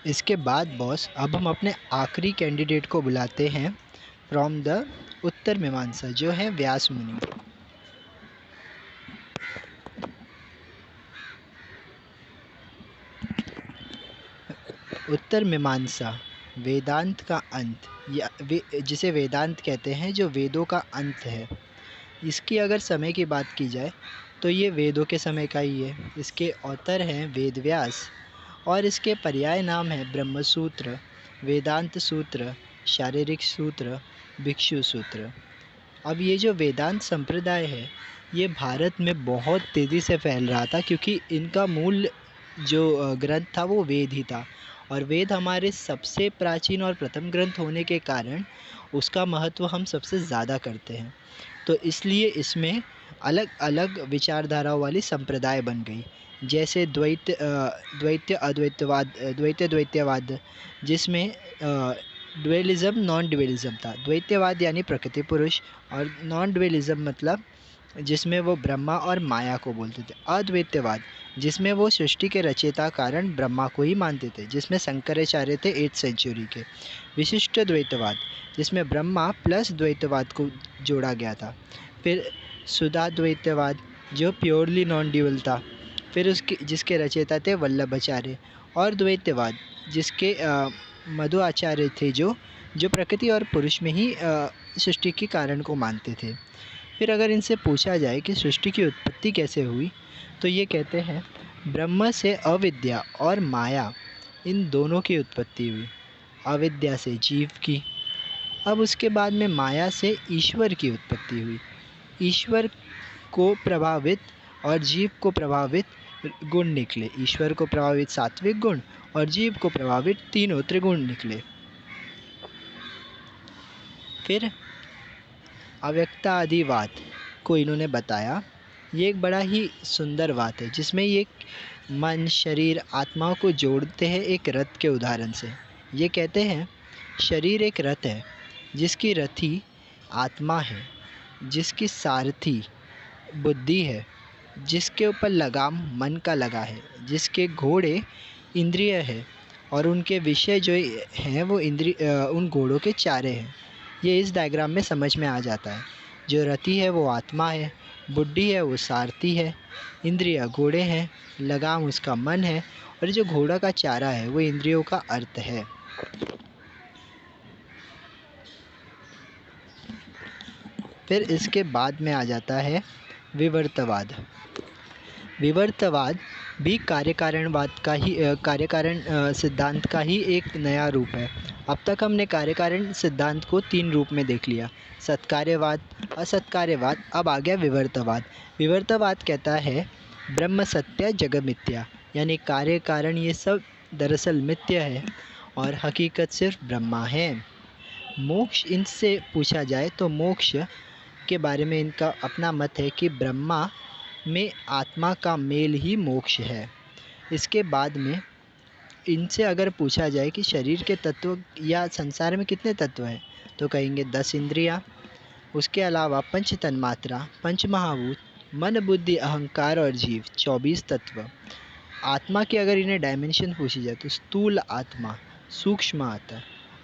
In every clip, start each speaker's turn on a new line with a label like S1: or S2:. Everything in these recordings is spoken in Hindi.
S1: इसके बाद बॉस अब हम अपने आखिरी कैंडिडेट को बुलाते हैं फ्रॉम द उत्तर मीमांसा, जो है व्यास मुनि। उत्तर मीमांसा वेदांत का अंत, या जिसे वेदांत कहते हैं, जो वेदों का अंत है। इसकी अगर समय की बात की जाए तो ये वेदों के समय का ही है। इसके ऑथर हैं वेद व्यास और इसके पर्याय नाम है ब्रह्म सूत्र, वेदांत सूत्र, शारीरिक सूत्र, भिक्षु सूत्र। अब ये जो वेदांत संप्रदाय है ये भारत में बहुत तेज़ी से फैल रहा था, क्योंकि इनका मूल जो ग्रंथ था वो वेद ही था, और वेद हमारे सबसे प्राचीन और प्रथम ग्रंथ होने के कारण उसका महत्व हम सबसे ज़्यादा करते हैं। तो इसलिए इसमें अलग अलग विचारधाराओं वाली संप्रदाय बन गई, जैसे द्वैत अद्वैतवाद, द्वैतवाद, जिसमें ड्वेलिज़म नॉन ड्वेलिज़म था। द्वैतवाद यानी प्रकृति पुरुष, और नॉन ड्वेलिज़म मतलब जिसमें वो ब्रह्मा और माया को बोलते थे। अद्वैतवाद जिसमें वो सृष्टि के रचयिता कारण ब्रह्मा को ही मानते थे, जिसमें शंकराचार्य थे 8th सेंचुरी के। विशिष्ट द्वैतवाद जिसमें ब्रह्मा प्लस द्वैतवाद को जोड़ा गया था। फिर सुधाद्वैतवाद जो प्योरली नॉन ड्यूअल था, फिर उसके जिसके रचयिता थे वल्लभाचार्य। और द्वैतवाद जिसके मध्व आचार्य थे, जो प्रकृति और पुरुष में ही सृष्टि के कारण को मानते थे। फिर अगर इनसे पूछा जाए कि सृष्टि की उत्पत्ति कैसे हुई, तो ये कहते हैं ब्रह्म से अविद्या और माया, इन दोनों की उत्पत्ति हुई। अविद्या से जीव की, अब उसके बाद में माया से ईश्वर की उत्पत्ति हुई। ईश्वर को प्रभावित और जीव को प्रभावित गुण निकले। ईश्वर को प्रभावित सात्विक गुण और जीव को प्रभावित तीनों त्रिगुण निकले। फिर अव्यक्तादिवाद को इन्होंने बताया। ये एक बड़ा ही सुंदर बात है, जिसमें ये मन, शरीर, आत्माओं को जोड़ते हैं एक रथ के उदाहरण से। ये कहते हैं शरीर एक रथ है, जिसकी रथी आत्मा है, जिसकी सारथी बुद्धि है, जिसके ऊपर लगाम मन का लगा है, जिसके घोड़े इंद्रिय है, और उनके विषय जो हैं वो उन घोड़ों के चारे हैं। ये इस डायग्राम में समझ में आ जाता है। जो रथी है वो आत्मा है, बुद्धि है वो सारथी है, इंद्रिय घोड़े हैं, लगाम उसका मन है, और जो घोड़ा का चारा है वो इंद्रियों का अर्थ है। फिर इसके बाद में आ जाता है विवर्तवाद। विवर्तवाद भी कार्यकारणवाद का ही कार्यकारण सिद्धांत का ही एक नया रूप है। अब तक हमने कार्यकारण सिद्धांत को 3 रूप में देख लिया, सत्कार्यवाद, असत्कार्यवाद, अब आ गया विवर्तवाद। विवर्तवाद कहता है ब्रह्म सत्य जगत मिथ्या, यानी कार्य कारण ये सब दरअसल मिथ्या है और हकीकत सिर्फ ब्रह्मा है। मोक्ष इनसे पूछा जाए तो मोक्ष के बारे में इनका अपना मत है कि ब्रह्मा में आत्मा का मेल ही मोक्ष है। इसके बाद में इनसे अगर पूछा जाए कि शरीर के तत्व या संसार में कितने तत्व हैं, तो कहेंगे 10 इंद्रियाँ, उसके अलावा पंच तन्मात्रा, पंच महाभूत, मन, बुद्धि, अहंकार और जीव, 24 तत्व। आत्मा की अगर इन्हें डायमेंशन पूछी जाए तो स्थूल आत्मा, सूक्ष्म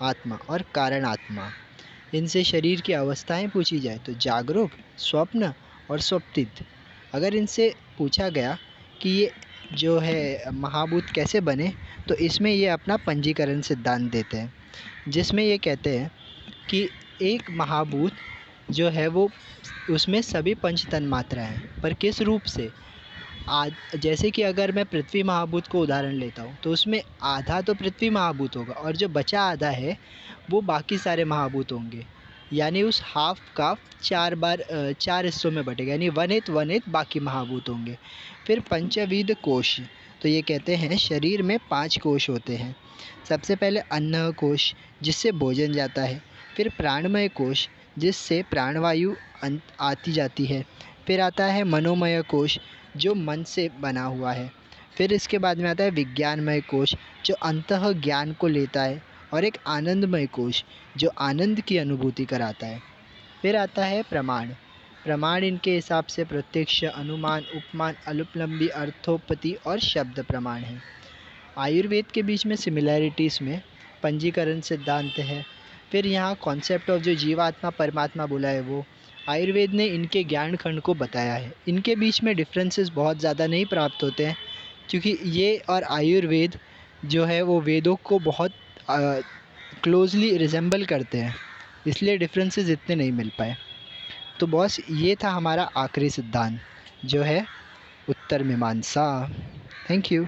S1: आत्मा और कारण आत्मा। इनसे शरीर की अवस्थाएं पूछी जाए तो जागरूक, स्वप्न और स्वप्तित। अगर इनसे पूछा गया कि ये जो है महाभूत कैसे बने, तो इसमें ये अपना पंजीकरण सिद्धांत देते हैं, जिसमें ये कहते हैं कि एक महाभूत जो है वो उसमें सभी पंच तन्मात्रा हैं, पर किस रूप से। जैसे कि अगर मैं पृथ्वी महाभूत को उदाहरण लेता हूँ तो उसमें आधा तो पृथ्वी महाभूत होगा और जो बचा आधा है वो बाकी सारे महाभूत होंगे, यानी उस हाफ का 4 हिस्सों में बटेगा, यानी 1/8 बाकी महाभूत होंगे। फिर पंचविध कोश, तो ये कहते हैं शरीर में 5 कोश होते हैं। सबसे पहले अन्न कोश जिससे भोजन जाता है, फिर प्राणमय कोश जिससे प्राणवायु आती जाती है, फिर आता है मनोमय कोश जो मन से बना हुआ है, फिर इसके बाद में आता है विज्ञानमय कोश जो अंतः ज्ञान को लेता है, और एक आनंदमय कोश जो आनंद की अनुभूति कराता है। फिर आता है प्रमाण। प्रमाण इनके हिसाब से प्रत्यक्ष, अनुमान, उपमान, अनुपलम्बी, अर्थोपति और शब्द प्रमाण है। आयुर्वेद के बीच में सिमिलैरिटीज़ में पंजीकरण सिद्धांत है। फिर यहाँ कॉन्सेप्ट ऑफ जो जीवात्मा परमात्मा बोला है वो आयुर्वेद ने इनके ज्ञान खंड को बताया है। इनके बीच में डिफरेंसेस बहुत ज़्यादा नहीं प्राप्त होते हैं, क्योंकि ये और आयुर्वेद जो है वो वेदों को बहुत क्लोजली रिजेंबल करते हैं, इसलिए डिफरेंसेस इतने नहीं मिल पाए। तो बॉस ये था हमारा आखिरी सिद्धांत जो है उत्तर मीमांसा। Thank you.